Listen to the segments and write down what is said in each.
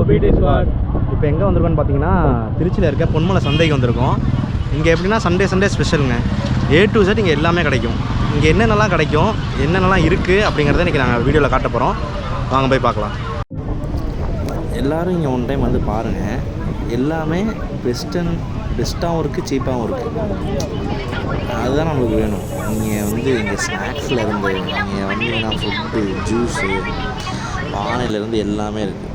இப்போ எங்கே வந்திருக்கோன்னு பார்த்தீங்கன்னா திருச்சியில் இருக்க பொன்மலை சந்தைக்கு வந்திருக்கோம். இங்கே எப்படின்னா சண்டே ஸ்பெஷலுங்க. A to Z இங்கே எல்லாமே கிடைக்கும். இங்கே என்னென்னலாம் கிடைக்கும், என்னென்னலாம் இருக்குது அப்படிங்கிறத இன்றைக்கி நாங்கள் வீடியோவில் காட்ட போகிறோம். வாங்க போய் பார்க்கலாம். எல்லோரும் இங்கே ஒன் டைம் வந்து பாருங்கள். எல்லாமே பெஸ்ட்டாகவும் இருக்குது, சீப்பாகவும் இருக்குது. அதுதான் நம்மளுக்கு வேணும். நீங்கள் வந்து இங்கே ஸ்நாக்ஸில் இருந்து நீங்கள் வந்தீங்கன்னா ஃபுட்டு, ஜூஸு, பானையிலேருந்து எல்லாமே இருக்குது.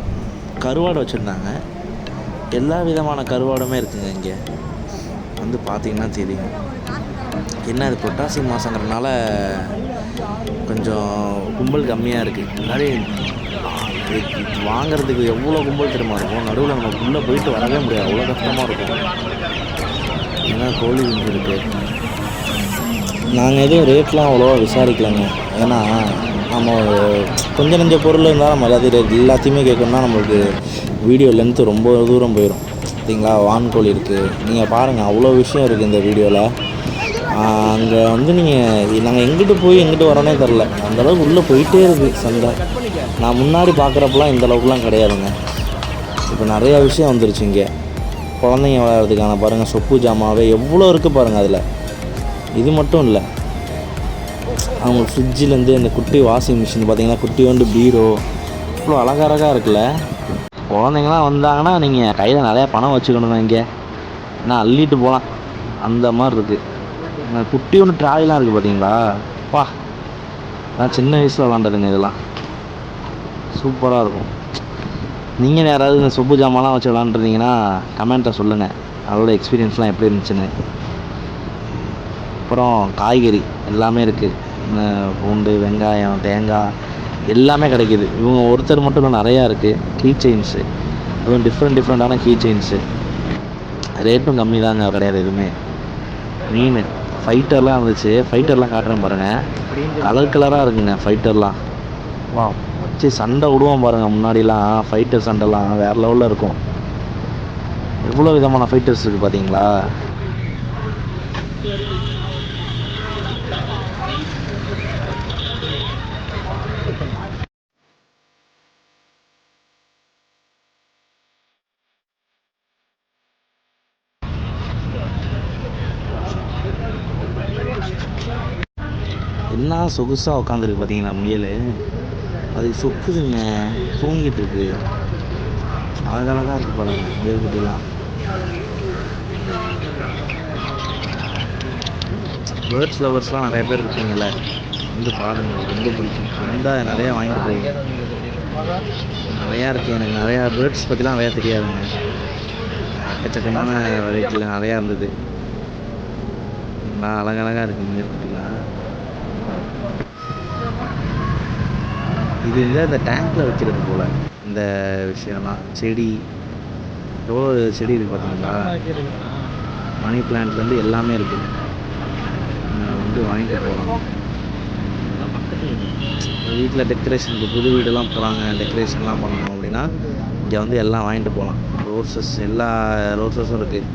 கருவாடு வச்சுருந்தாங்க. எல்லா விதமான கருவாடுமே இருக்குங்க. இங்கே வந்து பார்த்திங்கன்னா தெரியும். என்ன இது புரட்டாசி மாதங்கிறதுனால கொஞ்சம் கும்பல் கம்மியாக இருக்குது. நிறைய வாங்கிறதுக்கு எவ்வளோ கும்பல் தெரியுமா இருக்கும். நடுவில் நம்ம உள்ளே போயிட்டு வரவே முடியாது, அவ்வளோ கஷ்டமாக இருக்கும். ஏன்னா கோழி குஞ்சு இருக்குது. நாங்கள் எதுவும் ரேட்லாம் அவ்வளோவா விசாரிக்கலைங்க. ஏன்னா நம்ம கொஞ்சம் நஞ்ச பொருள் இருந்தால் நம்ம எல்லாத்தையுமே கேட்கணும்னா நம்மளுக்கு வீடியோ லென்த்து ரொம்ப தூரம் போயிடும். பார்த்தீங்களா, வான்கோழி இருக்குது. நீங்கள் பாருங்கள், அவ்வளோ விஷயம் இருக்குது இந்த வீடியோவில். அங்கே வந்து நாங்கள் எங்கிட்டு போய் எங்கிட்டு வரோன்னே தெரில. அந்தளவுக்கு உள்ளே போயிட்டே இருக்குது சந்தை. நான் முன்னாடி பார்க்குறப்பெல்லாம் இந்தளவுக்குலாம் கிடையாதுங்க. இப்போ நிறையா விஷயம் வந்துருச்சு இங்கே. குழந்தைங்க விளையாடுறதுக்கான பாருங்கள் சொப்பு ஜாமாவே எவ்வளோ இருக்குது பாருங்கள். அதில் இது மட்டும் இல்லை, அவங்க ஃப்ரிட்ஜிலேருந்து இந்த குட்டி வாஷிங் மிஷின் பார்த்திங்கன்னா, குட்டி வந்து பீரோ இவ்வளோ அழகாக இருக்குல்ல. குழந்தைங்களாம் வந்தாங்கன்னா நீங்கள் கையில் நிறையா பணம் வச்சுக்கணும் தான். இங்கே நான் அள்ளிட்டு போகலாம், அந்த மாதிரி இருக்குது. குட்டி ஒன்று ட்ராலிலாம் இருக்குது பார்த்தீங்களா. பா, நான் சின்ன வயசில் விளாண்டதுங்க. இதெல்லாம் சூப்பராக இருக்கும். நீங்கள் யாராவது இந்த சொப்பு ஜாமான்லாம் வச்சு விளாண்டுருந்தீங்கன்னா கமெண்ட்டை சொல்லுங்கள், அதோட எக்ஸ்பீரியன்ஸ்லாம் எப்படி இருந்துச்சுன்னு. அப்புறம் காய்கறி எல்லாமே இருக்குது. பூண்டு, வெங்காயம், தேங்காய் எல்லாமே கிடைக்கிது. இவங்க ஒருத்தர் மட்டும் இல்லை, நிறையா இருக்குது. கீ செயின்ஸு, அதுவும் டிஃப்ரெண்ட்டான கீ செயின்ஸு. ரேட்டும் கம்மி தாங்க, கிடையாது எதுவுமே. மீன் ஃபைட்டர்லாம் இருந்துச்சு. ஃபைட்டர்லாம் காட்டுறேன் பாருங்கள். கலராக இருக்குங்க ஃபைட்டர்லாம். வா, வச்சு சண்டை விடுவோம் பாருங்கள். முன்னாடிலாம் ஃபைட்டர் சண்டைலாம் வேறு லெவலில் இருக்கும். எவ்வளோ விதமான ஃபைட்டர்ஸ் இருக்குது பார்த்தீங்களா. என்ன சொகுசாக உட்காந்துருக்கு பார்த்தீங்களா முயல். அது சொக்குதுங்க, தூங்கிட்டு இருக்கு. அழகழகாக இருக்குது பாருங்க முயல் குட்டிலாம். பேர்ட்ஸ் லவர்ஸ்லாம் நிறைய பேர் இருக்கீங்கள, வந்து பாருங்கள், ரொம்ப பிடிக்கும். வந்தால் நிறையா வாங்கிட்டு போய். நிறையா இருக்குது. எனக்கு நிறையா பேர்ட்ஸ் பற்றிலாம் நிறையா தெரியாதுங்க. எக்கச்சக்கமான வெரைட்டியில் நிறையா இருந்தது. நான் அழகழகாக இருக்குது முயல் குட்டிலாம். இது இந்த டேங்க்கில் வைக்கிறது போல் இந்த விஷயம்லாம். செடி எவ்வளோ செடி இருக்குது பார்த்தீங்களா. மணி பிளான்ட்லேருந்து எல்லாமே இருக்குது. வந்து வாங்கிட்டு போகலாம். வீட்டில் டெக்கரேஷனுக்கு, புது வீடெல்லாம் போகிறாங்க, டெக்கரேஷன்லாம் பண்ணணும் அப்படின்னா இங்கே வந்து எல்லாம் வாங்கிட்டு போகலாம். ரோசஸ், எல்லா ரோசஸும் இருக்குது.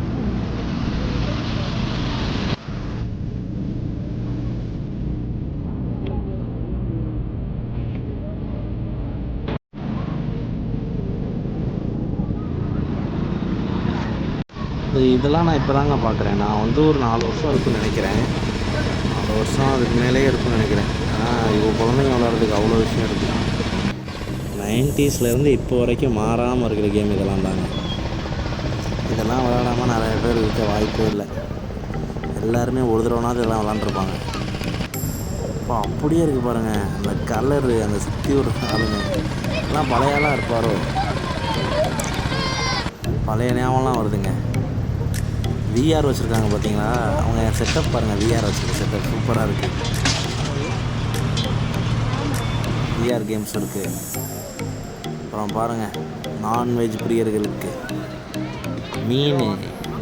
இதெல்லாம் நான் இப்போ தாங்க பார்க்குறேன். நான் வந்து ஒரு 4 வருஷம் இருக்குன்னு நினைக்கிறேன். 4 வருஷம் அதுக்கு மேலேயே இருக்குன்னு நினைக்கிறேன். ஆனால் இவ்வளோ குழந்தைங்க விளையாடுறதுக்கு அவ்வளோ விஷயம் இருக்குது. 90ஸ்லேருந்து இப்போ வரைக்கும் மாறாமல் இருக்கிற கேம் இதெல்லாம் தாங்க. இதெல்லாம் விளையாடாமல் நிறைய பேர் இருக்க வாய்ப்பே இல்லை. எல்லாருமே ஒரு தடவைனாவது இதெல்லாம் விளாண்டுருப்பாங்க. இப்போ அப்படியே இருக்குது பாருங்கள், அந்த கலரு, அந்த சுற்றி ஒரு ஆளுங்க எல்லாம் பழைய ஆளாக இருப்பாரோ. பழைய ஞாபகம்லாம் வருதுங்க. விஆர் வச்சுருக்காங்க பார்த்தீங்களா, அவங்க செட்டப் பாருங்கள். விஆர் வச்சுருக்க செட்டப் சூப்பராக இருக்குது. விஆர் கேம்ஸ் இருக்குது. அப்புறம் பாருங்கள், நான்வெஜ் பிரியர்களுக்கு மீன்,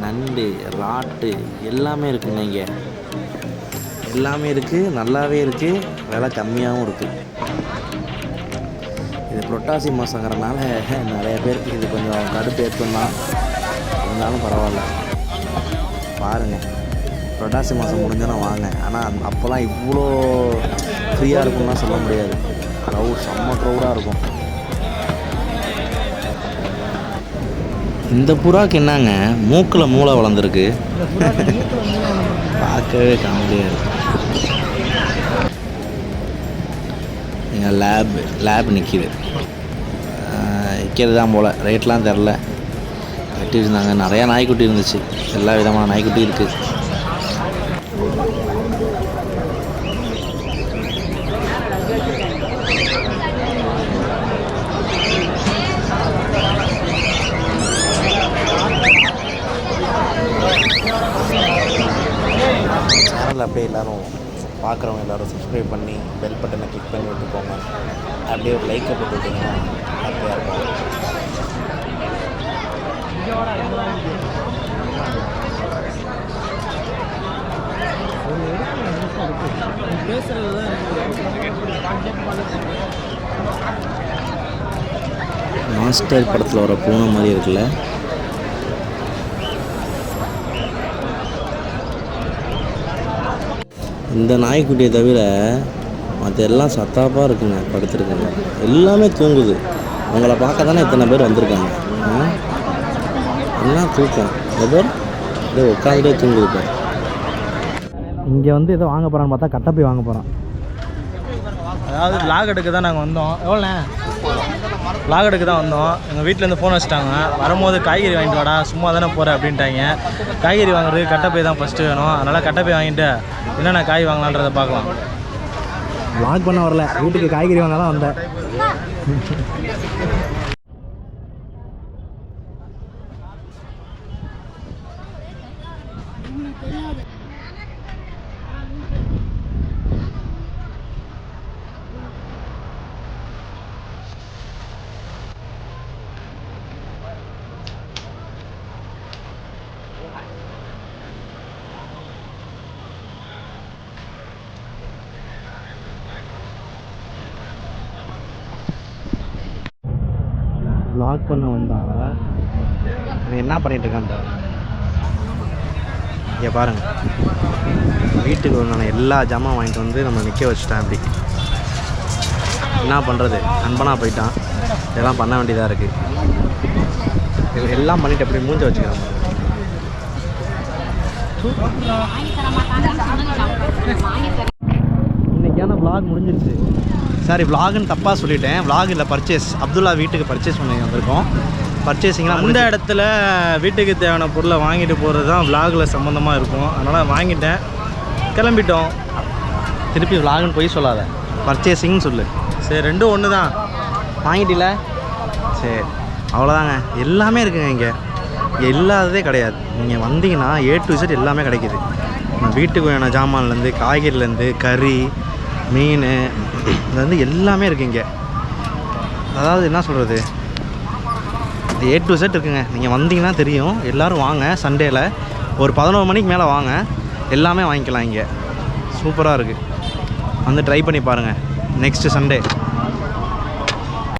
நண்டு, ராட்டு எல்லாமே இருக்குங்க. இங்கே எல்லாமே இருக்குது, நல்லாவே இருக்குது, விலை கம்மியாகவும் இருக்குது. இது புரட்டாசி மாதங்கிறனால நிறைய பேருக்கு இது கொஞ்சம் கடுப்பு ஏற்றம்தான், இருந்தாலும் பரவாயில்ல. பாருங்கள், புரட்டாசி மாதம் முடிஞ்சோன்னா வாங்க. ஆனால் அப்போல்லாம் இவ்வளோ ஃப்ரீயாக இருக்கும்லாம் சொல்ல முடியாது. செம்ம க்ரௌடாக இருக்கும். இந்த புறாக்கு என்னங்க மூக்கில் மூளை வளர்ந்துருக்கு. பார்க்கவே காமெடியாக இருக்கு. எங்கள் லேப் நிற்கிது. விற்கிறது தான் போல், ரேட்லாம் தெரில. கட்டியிருந்தாங்க, நிறையா நாய்க்குட்டி இருந்துச்சு. எல்லா விதமான நாய்க்குட்டி இருக்குது. சேனல் அப்படியே எல்லோரும் பார்க்குறவங்க எல்லோரும் சப்ஸ்கிரைப் பண்ணி பெல் பட்டனை கிளிக் பண்ணி விட்டுக்கோங்க. அப்படியே ஒரு லைக்கை போட்டு விட்டிங்கன்னா ஹாப்பியாக இருக்கும். மாஸ்டர் படத்தில் வர பூனை மாதிரி இருக்குல்ல. இந்த நாய்க்குட்டியை தவிர மற்ற எல்லாம் சத்தாப்பாக இருக்குங்க, படுத்துருக்குங்க. எல்லாமே தூங்குது. உங்களை பார்க்க தானே இத்தனை பேர் வந்திருக்காங்க. எல்லாம் தூக்கம். ஏதோ உட்காந்துட்டே தூங்குது. இப்போ இங்கே வந்து ஏதோ வாங்க போகிறான்னு பார்த்தா கட்டப்பை வாங்க போகிறான். அதாவது வ்ளாக் எடுக்க தான் நாங்கள் வந்தோம். எவ்வளோண்ணே? வ்ளாக் எடுக்க தான் வந்தோம். எங்கள் வீட்டிலேருந்து ஃபோன் வச்சுட்டாங்க, வரும்போது காய்கறி வாங்கிட்டு வாடா, சும்மா தானே போகிறேன் அப்படின்ட்டாங்க. காய்கறி வாங்குறதுக்கு கட்டப்பை தான் ஃபஸ்ட்டு வேணும். அதனால் கட்டப்பை வாங்கிட்டு என்னென்ன காய் வாங்கலான்றதை பார்க்கலாம். வ்ளாக் பண்ண வரல, வீட்டுக்கு காய்கறி வாங்க தான் வந்தேன். வ்ளாக் பண்ண வந்தாங்க. என்ன பண்ணிட்டு இருக்கான் இங்கே பாருங்கள். வீட்டுக்கு நான் எல்லா ஜாமான் வாங்கிட்டு வந்து நம்ம நிற்க வச்சுட்டேன். அப்படி என்ன பண்ணுறது, அன்பனாக போயிட்டான். இதெல்லாம் பண்ண வேண்டியதாக இருக்குது. எல்லாம் பண்ணிவிட்டு அப்படி மூஞ்ச வச்சுக்கிறேன். இன்றைக்கான வ்ளாக் முடிஞ்சிருச்சு. சாரி, வ்ளாகுன்னு தப்பாக சொல்லிட்டேன். வ்ளாக் இல்லை, பர்ச்சேஸ். அப்துல்லா வீட்டுக்கு பர்ச்சேஸ் பண்ணி வந்திருக்கோம். பர்ச்சேசிங்லாம் இந்த இடத்துல வீட்டுக்கு தேவையான பொருளை வாங்கிட்டு போகிறது தான் வ்ளாகில் சம்மந்தமாக இருக்கும். அதனால் வாங்கிட்டேன், கிளம்பிட்டோம். திருப்பி வ்ளாகுன்னு போய் சொல்லாத, பர்ச்சேசிங்னு சொல்லு. சரி, ரெண்டும் ஒன்று தான். வாங்கிட்டீல? சரி, அவ்வளோதாங்க. எல்லாமே இருக்குங்க இங்கே. இல்லாததே கிடையாது. நீங்கள் வந்தீங்கன்னா A to Z எல்லாமே கிடைக்கிது. வீட்டுக்கு வேணும் ஜாமான்லேருந்து, காய்கறிலேருந்து, கறி, மீன், இதுலேருந்து எல்லாமே இருக்குது இங்கே. அதாவது என்ன சொல்கிறது, A to Z இருக்குங்க. நீங்கள் வந்தீங்கன்னா தெரியும். எல்லோரும் வாங்க, சண்டேயில் ஒரு 11 மணிக்கு மேலே வாங்க, எல்லாமே வாங்கிக்கலாம். இங்கே சூப்பராக இருக்குது. வந்து ட்ரை பண்ணி பாருங்கள் நெக்ஸ்ட்டு சண்டே.